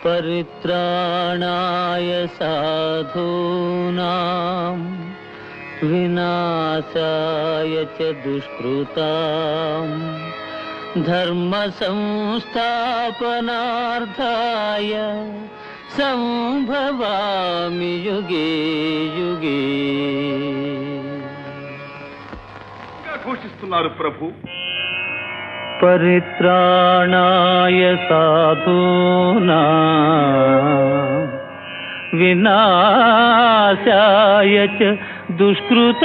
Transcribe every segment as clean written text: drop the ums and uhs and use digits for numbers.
परित्राणाय साधूनां विनाशाय च दुष्कृतां धर्म संस्थापनार्थाय संभवामि युगे युगे। ఘోషిస్తున్నారు ప్రభు. పరిత్రాణాయ సాధూనాం వినాశాయ చ దుష్కృతాం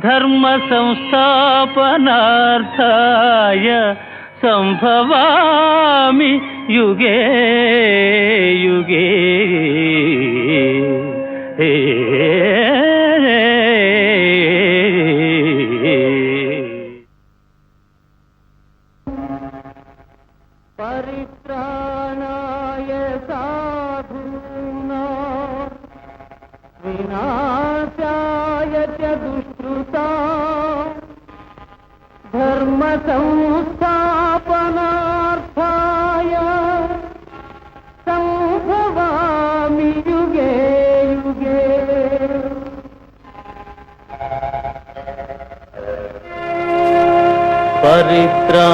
ధర్మ సంస్థాపనార్థాయ సంభవామి యుగే యుగే। పరిత్రాణాయ సాధూనాం వినాశాయ చ దుష్కృతాం ధర్మ సంస్థాపనార్థాయ సంభవామి యుగే యుగే।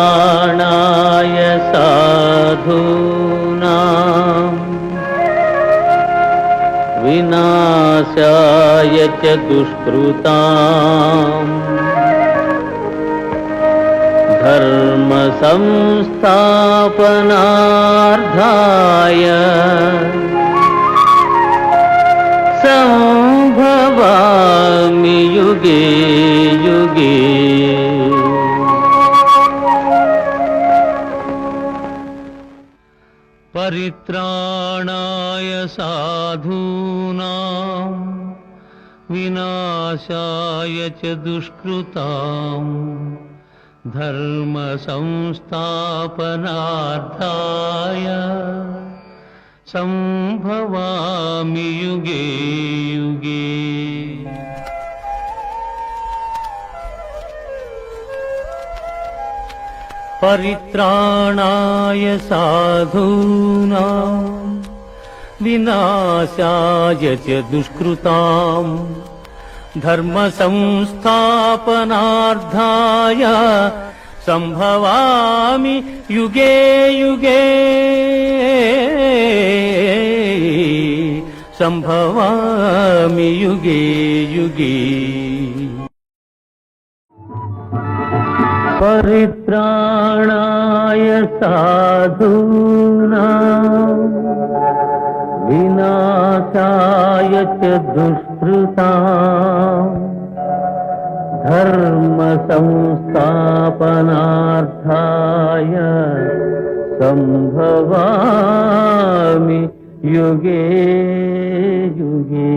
పరిత్రాణాయ సాధూనాం వినాశాయ చ దుష్కృతాం ధర్మ సంస్థాపనార్థాయ సంభవామి యుగే యుగే। పరిత్రాణాయ సాధూనాం వినాశాయ చ దుష్కృతాం ధర్మ సంస్థాపనార్థాయ సంభవామి యుగే యుగే। పరిత్రాణాయ సాధూనాం వినాశాయ చ దుష్కృతాం ధర్మ సంస్థాపనార్థాయ సంభవామి యుగే యుగే సంభవామి యుగే యుగే। పరిత్రాణాయ సాధూనాం వినాశాయ చ దుష్కృతాం ధర్మ సంస్థాపనార్థాయ సంభవామి యుగే యుగే।